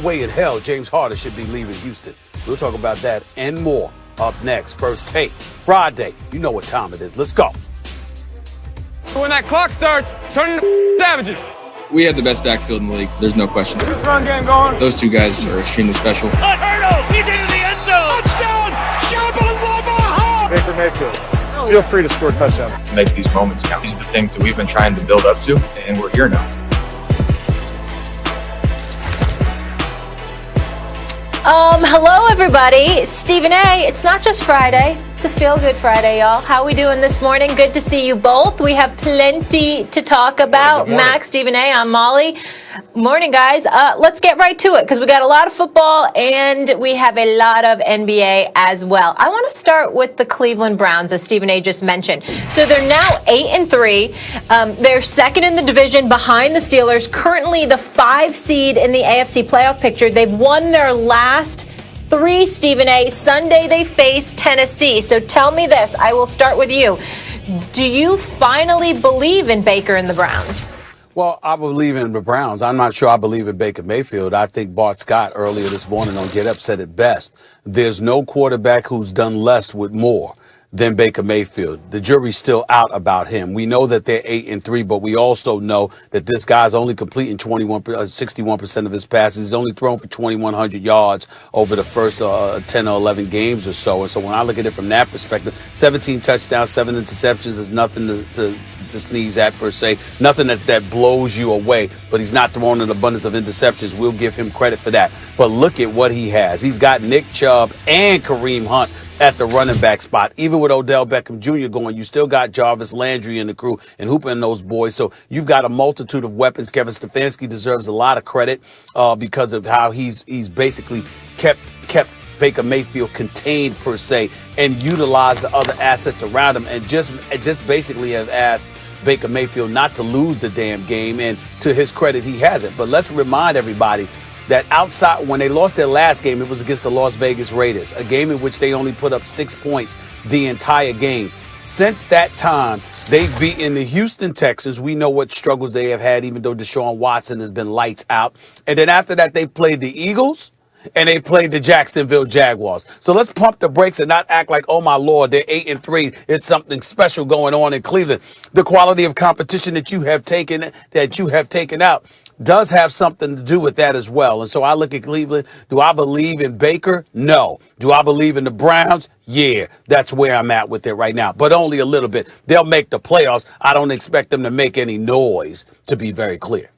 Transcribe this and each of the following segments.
way in hell James Harden should be leaving Houston. We'll talk about that and more up next. First Take, Friday. You know what time it is. Let's go. When that clock starts, turn into savages. We have the best backfield in the league. There's no question. This run game going. Those two guys are extremely special. Hurdles, he's into the end zone. Touchdown, Shabalala! Baker Mayfield, feel free to score a touchdown. To make these moments count. These are the things that we've been trying to build up to, and we're here now. Hello everybody. Stephen A. It's not just Friday. It's a feel-good Friday, y'all. How we doing this morning? Good to see you both. We have plenty to talk about. Max, Stephen A. I'm Molly. Morning, guys. Let's get right to it because we got a lot of football and we have a lot of NBA as well. I want to start with the Cleveland Browns, as Stephen A. just mentioned. So they're now 8-3. They're second in the division behind the Steelers. Currently the 5 seed in the AFC playoff picture. They've won their last 3, Stephen A. Sunday they face Tennessee. So tell me this. I will start with you. Do you finally believe in Baker and the Browns? Well, I believe in the Browns. I'm not sure I believe in Baker Mayfield. I think Bart Scott earlier this morning on Get Up said it best. There's no quarterback who's done less with more than Baker Mayfield. The jury's still out about him. We know that they're 8-3, but we also know that this guy's only completing 61% of his passes. He's only thrown for 2,100 yards over the first 10 or 11 games or so. And so when I look at it from that perspective, 17 touchdowns, 7 interceptions is nothing to sneeze at per se. Nothing that blows you away, but he's not throwing an abundance of interceptions. We'll give him credit for that. But look at what he has. He's got Nick Chubb and Kareem Hunt at the running back spot. Even with Odell Beckham Jr. going, you still got Jarvis Landry in the crew and Hooper and those boys. So you've got a multitude of weapons. Kevin Stefanski deserves a lot of credit because of how he's basically kept Baker Mayfield contained per se and utilized the other assets around him and just basically have asked Baker Mayfield not to lose the damn game. And to his credit, he hasn't. But let's remind everybody that outside, when they lost their last game, it was against the Las Vegas Raiders, a game in which they only put up 6 points the entire game. Since that time, they've beaten the Houston Texans. We know what struggles they have had, even though Deshaun Watson has been lights out. And then after that, they played the Eagles and they played the Jacksonville Jaguars. So let's pump the brakes and not act like, oh my Lord, they're 8-3. It's something special going on in Cleveland. The quality of competition that you have taken out does have something to do with that as well. And so I look at Cleveland. Do I believe in Baker? No. Do I believe in the Browns? Yeah, that's where I'm at with it right now, but only a little bit. They'll make the playoffs. I don't expect them to make any noise, to be very clear.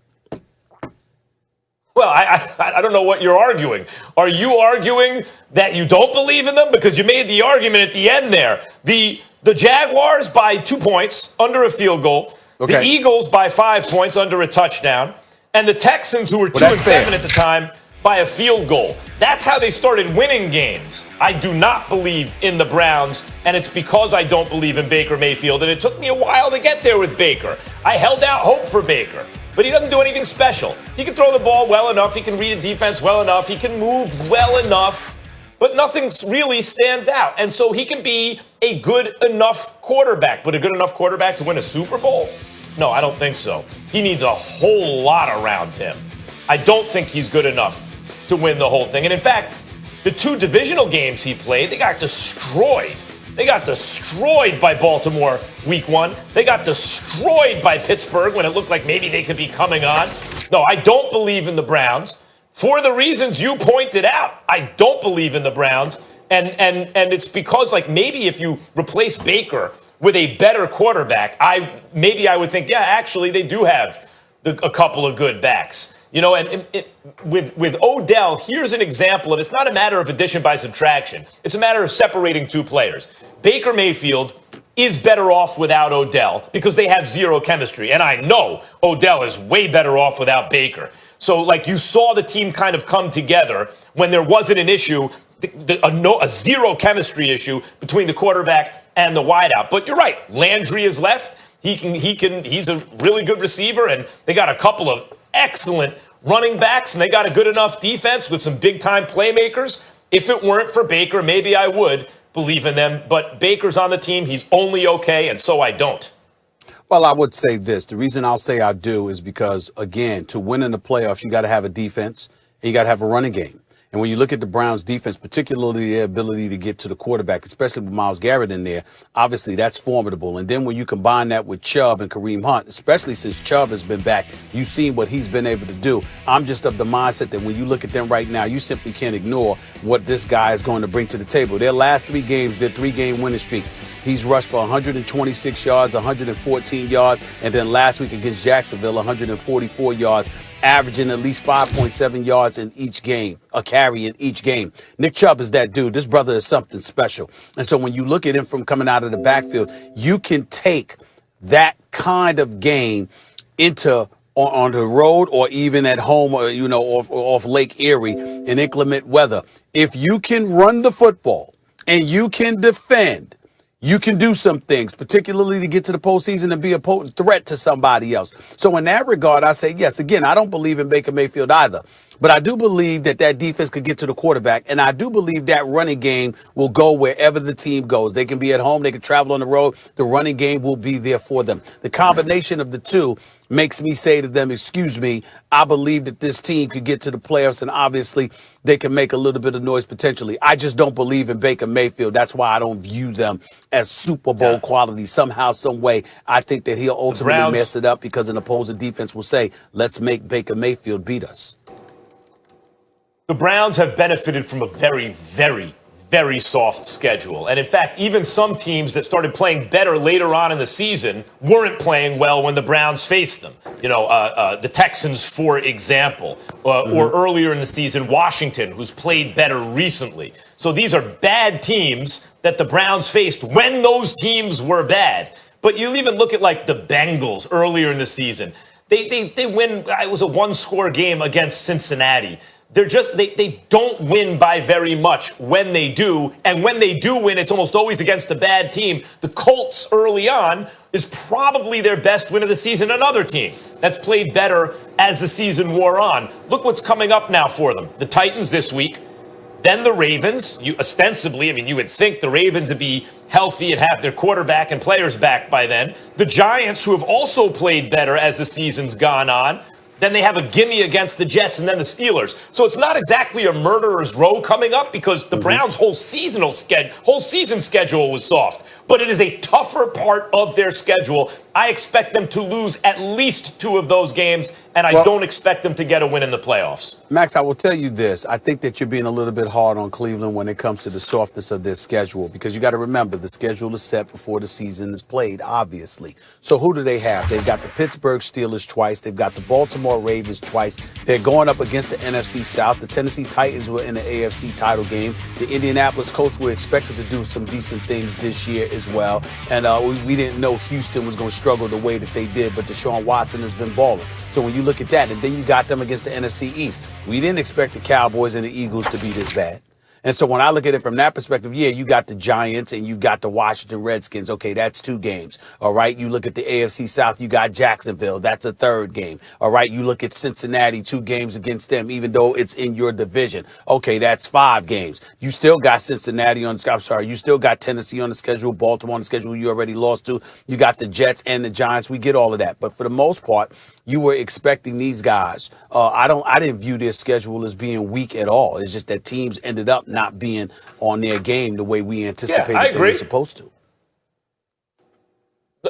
Well, I don't know what you're arguing. Are you arguing that you don't believe in them? Because you made the argument at the end there. The Jaguars by 2 points under a field goal. Okay. The Eagles by 5 points under a touchdown. And the Texans, who were 2-7 at the time, by a field goal. That's how they started winning games. I do not believe in the Browns, and it's because I don't believe in Baker Mayfield. And it took me a while to get there with Baker. I held out hope for Baker, but he doesn't do anything special. He can throw the ball well enough. He can read a defense well enough. He can move well enough, but nothing really stands out. And so he can be a good enough quarterback, but a good enough quarterback to win a Super Bowl? No, I don't think so. He needs a whole lot around him. I don't think he's good enough to win the whole thing. And in fact, the 2 divisional games he played, they got destroyed. They got destroyed by Baltimore week 1. They got destroyed by Pittsburgh when it looked like maybe they could be coming on. No, I don't believe in the Browns. For the reasons you pointed out, I don't believe in the Browns. And it's because, like, maybe if you replace Baker with a better quarterback, I would think, yeah, actually, they do have a couple of good backs. You know, and with Odell, here's an example of it's not a matter of addition by subtraction. It's a matter of separating 2 players. Baker Mayfield is better off without Odell because they have zero chemistry. And I know Odell is way better off without Baker. So, like, you saw the team kind of come together when there wasn't an issue, a zero chemistry issue between the quarterback and the wideout. But you're right. Landry is left. He's a really good receiver, and they got a couple of excellent running backs, and they got a good enough defense with some big-time playmakers. If it weren't for Baker, maybe I would believe in them. But Baker's on the team. He's only okay, and so I don't. Well, I would say this. The reason I'll say I do is because, again, to win in the playoffs, you got to have a defense and you got to have a running game. And when you look at the Browns defense, particularly their ability to get to the quarterback, especially with Myles Garrett in there, obviously that's formidable. And then when you combine that with Chubb and Kareem Hunt, especially since Chubb has been back, you've seen what he's been able to do. I'm just of the mindset that when you look at them right now, you simply can't ignore what this guy is going to bring to the table. Their last 3 games, their 3-game winning streak, he's rushed for 126 yards, 114 yards, and then last week against Jacksonville, 144 yards, averaging at least 5.7 yards in each game, a carry in each game. Nick Chubb is that dude. This brother is something special. And so when you look at him from coming out of the backfield, you can take that kind of game into on the road or even at home, or, you know, off Lake Erie in inclement weather. If you can run the football and you can defend, you can do some things, particularly to get to the postseason and be a potent threat to somebody else. So in that regard, I say, yes, again, I don't believe in Baker Mayfield either. But I do believe that defense could get to the quarterback. And I do believe that running game will go wherever the team goes. They can be at home. They can travel on the road. The running game will be there for them. The combination of the two makes me say to them, excuse me, I believe that this team could get to the playoffs, and obviously they can make a little bit of noise potentially. I just don't believe in Baker Mayfield. That's why I don't view them as Super Bowl quality. Somehow, some way, I think that he'll ultimately mess it up because an opposing defense will say, let's make Baker Mayfield beat us. The Browns have benefited from a very, very, very soft schedule. And in fact, even some teams that started playing better later on in the season weren't playing well when the Browns faced them. You know, the Texans, for example, or earlier in the season, Washington, who's played better recently. So these are bad teams that the Browns faced when those teams were bad. But you even look at like the Bengals earlier in the season. They win. It was a 1-score game against Cincinnati. They don't win by very much when they do. And when they do win, it's almost always against a bad team. The Colts early on is probably their best win of the season. Another team that's played better as the season wore on. Look what's coming up now for them. The Titans this week, then the Ravens. You ostensibly, I mean, you would think the Ravens would be healthy and have their quarterback and players back by then. The Giants, who have also played better as the season's gone on. Then they have a gimme against the Jets and then the Steelers. So it's not exactly a murderer's row coming up because the Browns' whole season schedule was soft. But it is a tougher part of their schedule. I expect them to lose at least 2 of those games, and I don't expect them to get a win in the playoffs. Max, I will tell you this. I think that you're being a little bit hard on Cleveland when it comes to the softness of their schedule, because you got to remember the schedule is set before the season is played, obviously. So who do they have? They've got the Pittsburgh Steelers twice. They've got the Baltimore Ravens twice. They're going up against the NFC South. The Tennessee Titans were in the AFC title game. The Indianapolis Colts were expected to do some decent things this year as well. And we didn't know Houston was going to struggle the way that they did, but Deshaun Watson has been balling. So when you look at that, and then you got them against the NFC East, we didn't expect the Cowboys and the Eagles to be this bad. And so when I look at it from that perspective, yeah, you got the Giants and you got the Washington Redskins. Okay, that's 2 games. All right. You look at the AFC South, you got Jacksonville. That's a 3rd game. All right. You look at Cincinnati, 2 games against them, even though it's in your division. Okay, that's 5 games. You still got Cincinnati on the, I'm sorry, you still got Tennessee on the schedule, Baltimore on the schedule you already lost to. You got the Jets and the Giants. We get all of that. But for the most part, you were expecting these guys. I didn't view their schedule as being weak at all. It's just that teams ended up not being on their game the way we anticipated they were supposed to.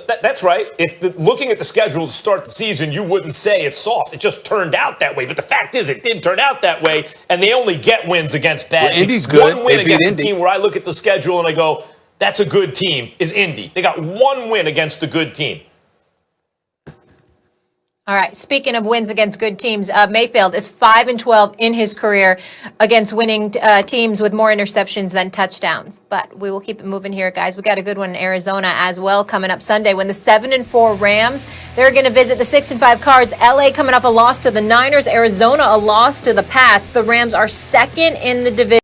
That's right. Looking at the schedule to start the season, you wouldn't say it's soft. It just turned out that way. But the fact is, it did turn out that way, and they only get wins against bad teams. Indy's good. One win against a team where I look at the schedule and I go, that's a good team, is Indy. They got 1 win against a good team. All right. Speaking of wins against good teams, Mayfield is 5-12 in his career against winning teams with more interceptions than touchdowns. But we will keep it moving here, guys. We got a good one in Arizona as well coming up Sunday when the 7-4 Rams, they're going to visit the 6-5 Cards. LA coming off a loss to the Niners. Arizona a loss to the Pats. The Rams are 2nd in the division.